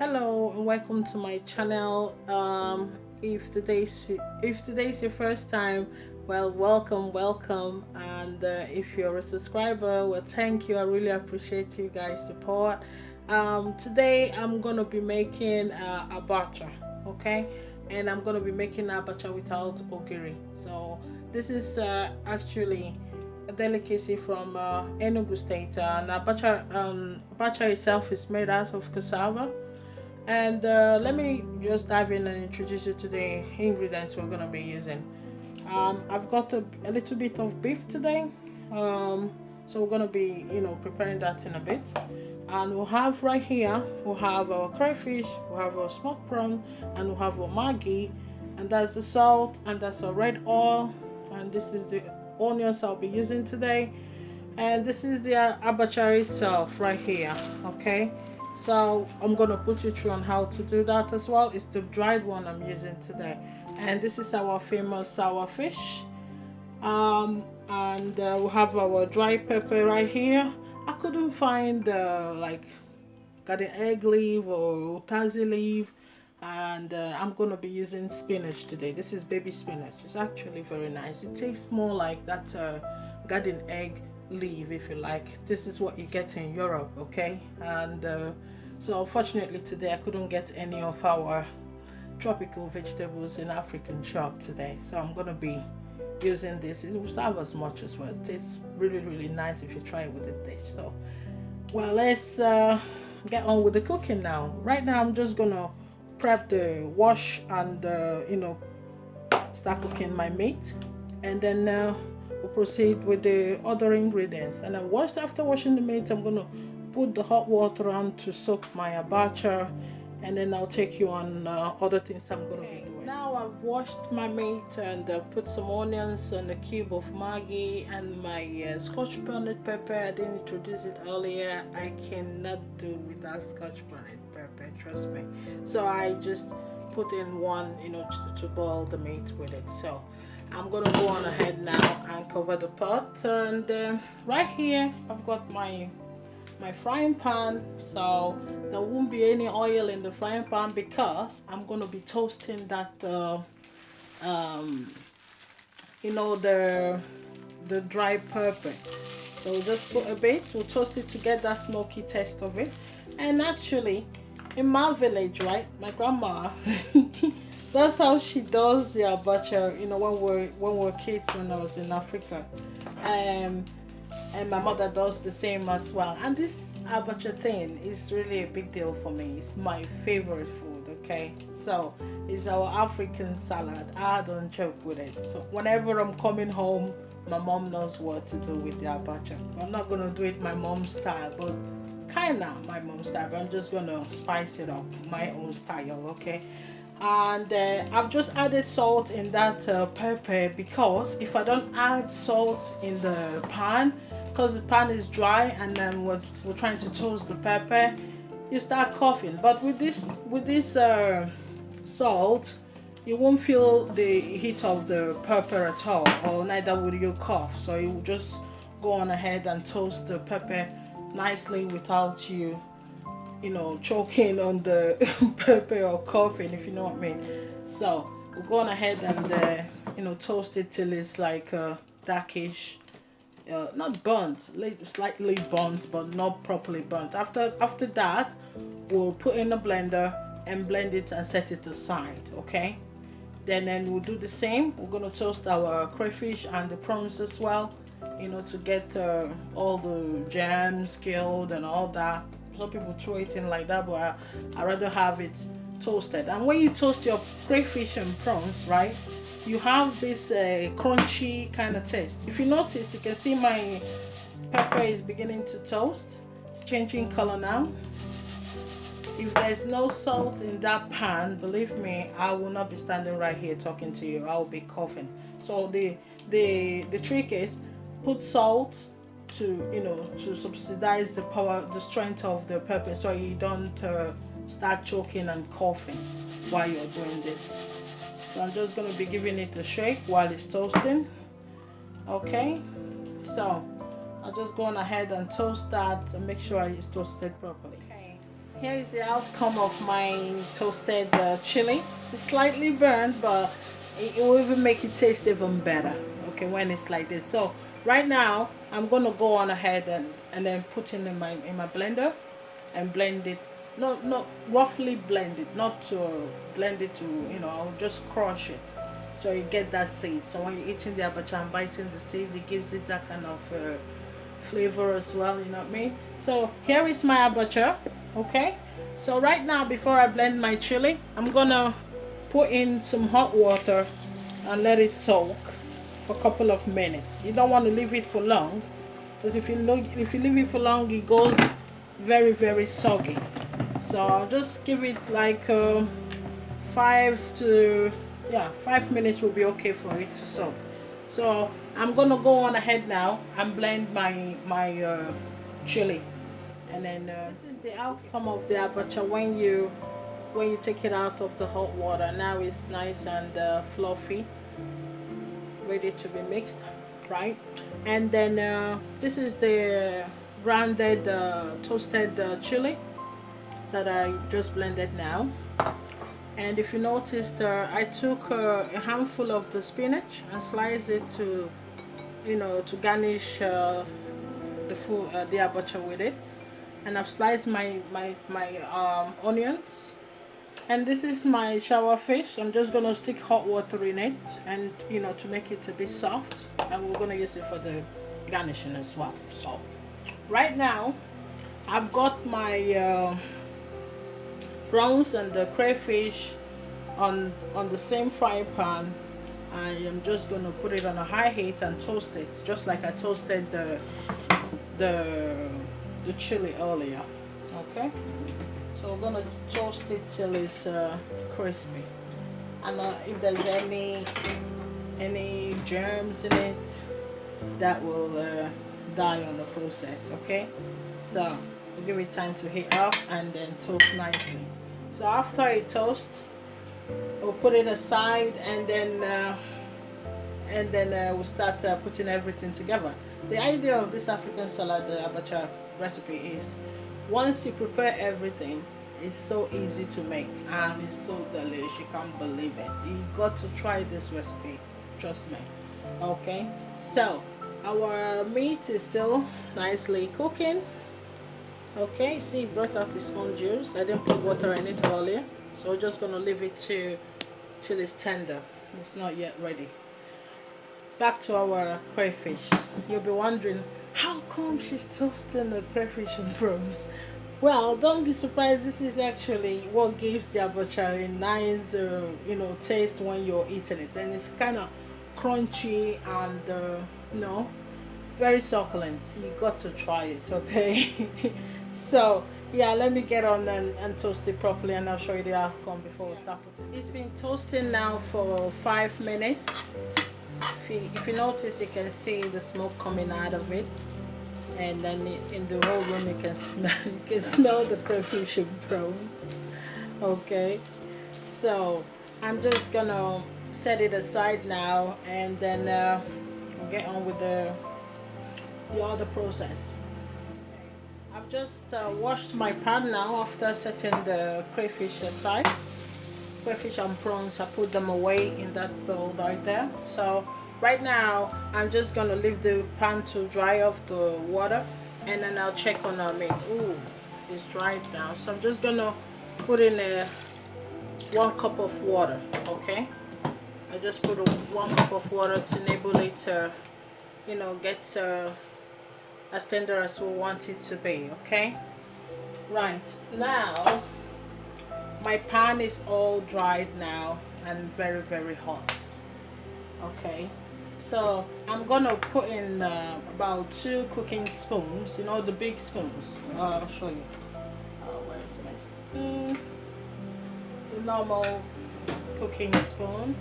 Hello and welcome to my channel. If today's your first time, well, welcome, and if you're a subscriber, well, thank you. I really appreciate you guys' support. Today I'm gonna be making abacha, okay, and I'm gonna be making abacha without ogiri. So this is actually a delicacy from Enugu State, and abacha itself is made out of cassava. And let me just dive in and introduce you to the ingredients we're going to be using. I've got a little bit of beef today, so we're going to be preparing that in a bit. And we'll have right here, we'll have our crayfish, we'll have our smoked prawn, and we'll have our maggi, and that's the salt, and that's our red oil, and this is the onions I'll be using today, and this is the abacha itself right here, okay. So I'm gonna put you through on how to do that as well. It's the dried one I'm using today, and this is our famous sour fish. And we'll have our dry pepper right here. I couldn't find like garden egg leaf or UTAZI leaf, and I'm gonna be using spinach today. This is baby spinach. It's actually very nice. It tastes more like that garden egg leaf, if you like. This is what you get in Europe, okay. And so unfortunately today I couldn't get any of our tropical vegetables in African shop today, so I'm gonna be using this. It will serve as much as well. It tastes really nice if you try it with the dish. So well, let's get on with the cooking now. Right now I'm just gonna prep the wash and start cooking my meat, and then we'll proceed with the other ingredients. And then after washing the meat, I'm gonna put the hot water on to soak my abacha, and then I'll take you on other things I'm gonna be doing. Now I've washed my meat and put some onions and a cube of Maggi and my scotch bonnet pepper. I didn't introduce it earlier. I cannot do without scotch bonnet pepper, trust me. So I just put in one, to boil the meat with it. So I'm gonna go on ahead now and cover the pot, and right here I've got my frying pan. So there won't be any oil in the frying pan because I'm gonna be toasting that the dry pepper. So just put a bit, we'll toast it to get that smoky taste of it. And actually in my village, right, my grandma that's how she does the abacha, when we're kids, when I was in Africa. And my mother does the same as well. And this abacha thing is really a big deal for me. It's my favorite food, okay? So it's our African salad. I don't joke with it. So whenever I'm coming home, my mom knows what to do with the abacha. I'm not gonna do it my mom's style, but kinda my mom's style, but I'm just gonna spice it up my own style, okay? And I've just added salt in that pepper, because if I don't add salt in the pan, because the pan is dry and then we're trying to toast the pepper, you start coughing. But with this salt, you won't feel the heat of the pepper at all, or neither will you cough. So you just go on ahead and toast the pepper nicely without you choking on the pepper or coughing, if you know what I mean. So we'll go on ahead and toast it till it's like darkish, not burnt, slightly burnt, but not properly burnt. After that, we'll put in a blender and blend it and set it aside, okay. Then we'll do the same. We're going to toast our crayfish and the prawns as well, to get all the jams killed and all that. Some people throw it in like that, but I rather have it toasted. And when you toast your crayfish and prawns, right, you have this crunchy kind of taste. If you notice, you can see my pepper is beginning to toast. It's changing color now. If there's no salt in that pan, believe me, I will not be standing right here talking to you. I will be coughing. So the trick is put salt to subsidize the strength of the pepper, so you don't start choking and coughing while you're doing this. So I'm just going to be giving it a shake while it's toasting, okay. So I'll just go on ahead and toast that and make sure it's toasted properly. Okay, Here is the outcome of my toasted chili. It's slightly burnt, but it will even make it taste even better, okay, when it's like this. So right now I'm gonna go on ahead and then put in my blender and blend it. Not roughly blend it, not to blend it to, you know, I'll just crush it so you get that seed. So when you're eating the abacha and biting the seed, it gives it that kind of flavor as well, you know what I mean? So here is my abacha. Okay, so right now, before I blend my chili, I'm gonna put in some hot water and let it soak for a couple of minutes. You don't want to leave it for long, because if you leave it for long, it goes very, very soggy. So I'll just give it like 5 minutes will be okay for it to soak. So I'm gonna go on ahead now and blend my chili. And then this is the outcome of the abacha when you take it out of the hot water. Now it's nice and fluffy, ready to be mixed, right? And then this is the grounded toasted chili that I just blended now. And if you noticed, I took a handful of the spinach and sliced it to, you know, to garnish the abacha with it. And I've sliced my onions, and this is my SHAWA fish. I'm just gonna stick hot water in it, and you know, to make it a bit soft, and we're gonna use it for the garnishing as well. So right now I've got my prawns and the crayfish on the same frying pan. I am just gonna put it on a high heat and toast it, just like I toasted the chili earlier. Okay, so we're gonna toast it till it's crispy, and if there's any germs in it, that will die on the process. Okay, so we'll give it time to heat up and then toast nicely. So after it toasts, we'll put it aside, and then we'll start putting everything together. The idea of this African salad, the abacha recipe, is once you prepare everything, it's so easy to make and it's so delicious, you can't believe it. You got to try this recipe, trust me. Okay, so our meat is still nicely cooking. Okay, see, it brought out its own juice. I didn't put water in it earlier, so we're just gonna leave it till it's tender. It's not yet ready. Back to our crayfish. You'll be wondering, how come she's toasting the crayfish and prawns? Well, don't be surprised. This is actually what gives the abacha a nice you know, taste when you're eating it, and it's kind of crunchy and you know, very succulent. You got to try it, okay? So yeah, let me get on and toast it properly, and I'll show you the outcome before we start putting it. It's been toasting now for 5 minutes. If you notice, you can see the smoke coming out of it, and then in the whole room you can smell the crayfish and prawns. Okay, so I'm just gonna set it aside now, and then we'll get on with the other process. I've just washed my pan now after setting the crayfish aside. Crayfish and prawns, I put them away in that bowl right there. So right now I'm just gonna leave the pan to dry off the water, and then I'll check on our meat. Ooh, it's dried now, so I'm just gonna put in 1 cup of water. Okay, I just put 1 cup of water to enable it to, you know, get as tender as we want it to be. Okay, right now my pan is all dried now and very, very hot. Okay, so I'm gonna put in about 2 cooking spoons, you know, the big spoons. I'll show you. Where's my spoon? The normal cooking spoon.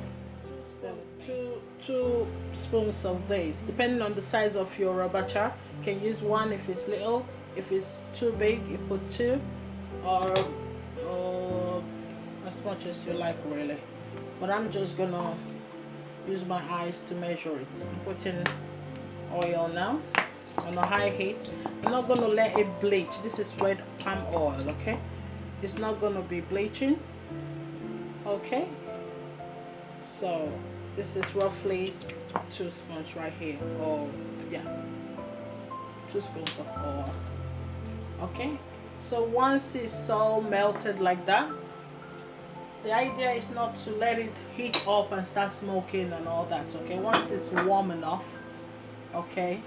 Two spoons of this, depending on the size of your abacha. You can use 1 if it's little. If it's too big, you put 2, or as much as you like, really. But I'm just gonna use my eyes to measure it. I'm putting oil now on a high heat. I'm not gonna let it bleach. This is red palm oil, okay? It's not gonna be bleaching. Okay, so this is roughly 2 spoons right here, or yeah, 2 spoons of oil. Okay, so once it's all melted like that, the idea is not to let it heat up and start smoking and all that. Okay, once it's warm enough, okay,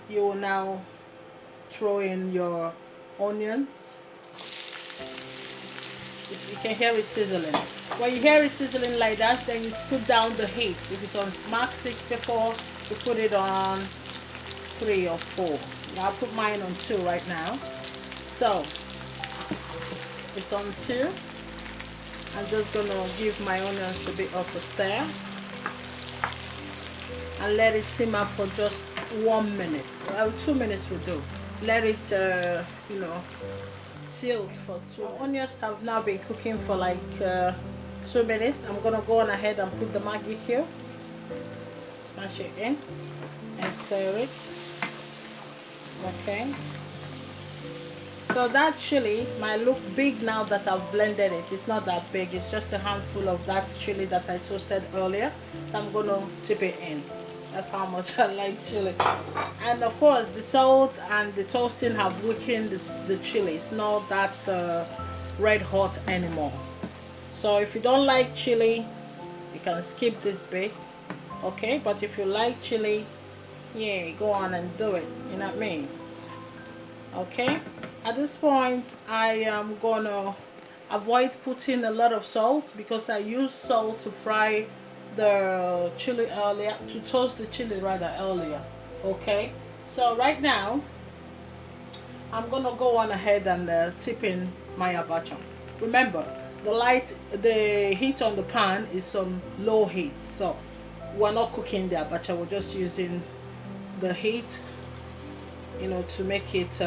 you will now throw in your onions. You can hear it sizzling. When you hear it sizzling like that, then you put down the heat. If it's on max 64, you put it on 3 or 4. I'll put mine on 2 right now. So it's on 2. I'm just gonna give my onions a bit of a stir and let it simmer for just 1 minute. Well, 2 minutes will do. Let it you know, sealed for 2. Onions have now been cooking for like 2 minutes. I'm gonna go on ahead and put the Maggi cube, smash it in and stir it. Okay, so that chili might look big now that I've blended it. It's not that big, it's just a handful of that chili that I toasted earlier. I'm gonna tip it in. That's how much I like chili. And of course the salt and the toasting have weakened the chili. It's not that red hot anymore. So if you don't like chili, you can skip this bit. Okay, but if you like chili, yeah, go on and do it. You know what I mean? Okay, at this point I am gonna avoid putting a lot of salt because I use salt to fry the chili earlier, to toast the chili rather earlier. Okay, so right now I'm gonna go on ahead and tip in my abacha. Remember, the heat on the pan is on low heat, so we're not cooking the abacha, we're just using the heat, you know, to make it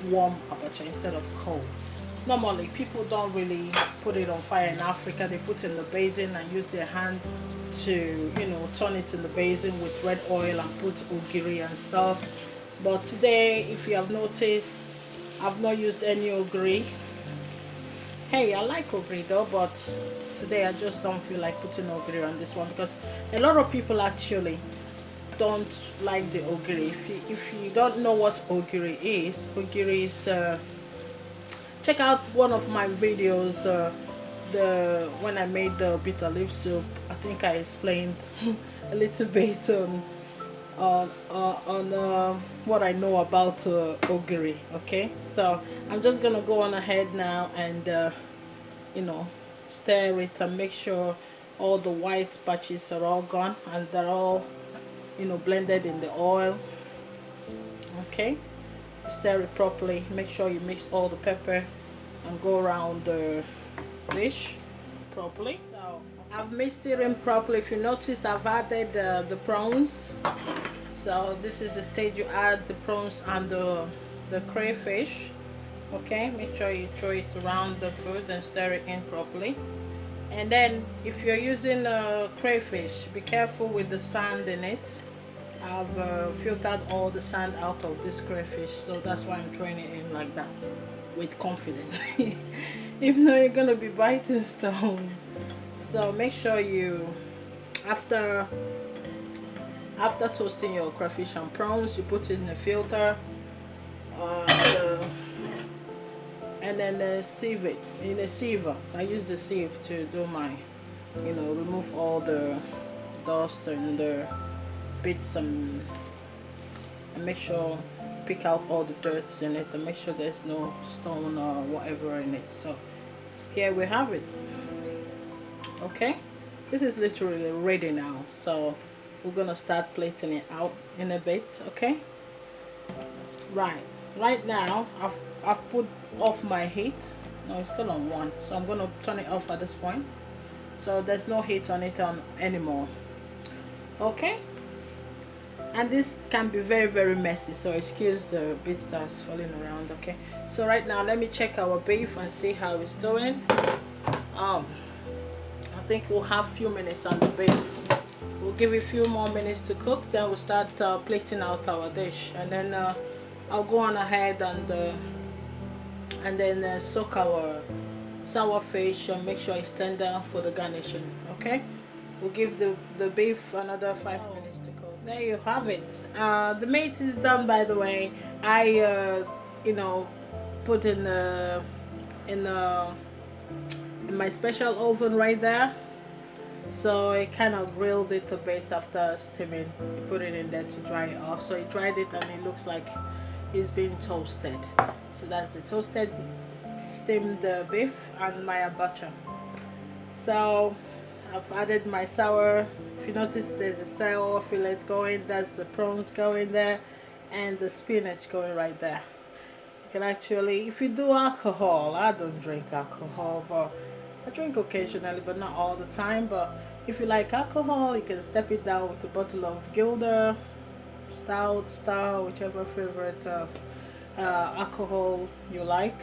warm abacha instead of cold. Normally people don't really put it on fire in Africa. They put it in the basin and use their hand to, you know, turn it in the basin with red oil and put ogiri and stuff. But today, if you have noticed, I've not used any ogiri. Hey, I like ogiri though, but today I just don't feel like putting ogiri on this one because a lot of people actually don't like the ogiri. If you don't know what ogiri is check out one of my videos, when I made the bitter leaf soup. I think I explained a little bit on what I know about ogiri. Okay, so I'm just gonna go on ahead now and you know, stir it and make sure all the white patches are all gone and they're all, you know, blended in the oil. Okay, stir it properly. Make sure you mix all the pepper and go around the dish properly. So I've mixed it in properly. If you noticed, I've added the prawns. So this is the stage you add the prawns and the crayfish. Okay, make sure you throw it around the food and stir it in properly. And then if you're using crayfish, be careful with the sand in it. I've filtered all the sand out of this crayfish, so that's why I'm throwing it in like that with confidence. Even though you're gonna be biting stones. So make sure you, after toasting your crayfish and prawns, you put it in a filter and then sieve it in a siever. I use the sieve to do my, you know, remove all the dust and the bits and make sure, pick out all the dirts in it and make sure there's no stone or whatever in it. So here we have it. Okay, this is literally ready now, so we're gonna start plating it out in a bit. Okay, right now I've put off my heat. No, it's still on 1, so I'm gonna turn it off at this point, so there's no heat on it anymore. Okay, and this can be very, very messy, so excuse the bits that's falling around. Okay, so right now let me check our beef and see how it's doing. I think we'll have a few minutes on the beef. We'll give it a few more minutes to cook, then we'll start plating out our dish, and then I'll go on ahead and and then soak our sour fish and make sure it's tender for the garnishing. Okay, we'll give the beef another 5 minutes to cook. There you have it. The meat is done, by the way. I you know, put in my special oven right there, so I kind of grilled it a bit after steaming. You put it in there to dry it off, so I dried it and it looks like it's being toasted. So that's the toasted steamed beef and my abacha. So I've added my sour. If you notice, there's a sour fillet going, that's the prawns going there, and the spinach going right there. You can actually, if you do alcohol, I don't drink alcohol, but I drink occasionally, but not all the time. But if you like alcohol, you can step it down with a bottle of Gilder, Stout, Star, whichever favorite alcohol you like,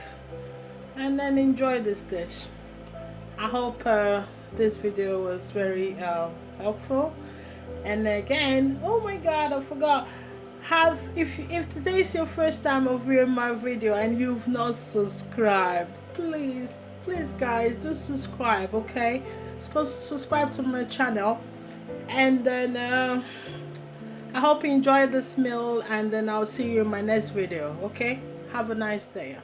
and then enjoy this dish. I hope this video was very helpful. And again, oh my god, I forgot, if today is your first time of viewing my video and you've not subscribed, please guys, do subscribe. Okay, subscribe to my channel, and then I hope you enjoyed this meal, and then I'll see you in my next video. Okay, have a nice day.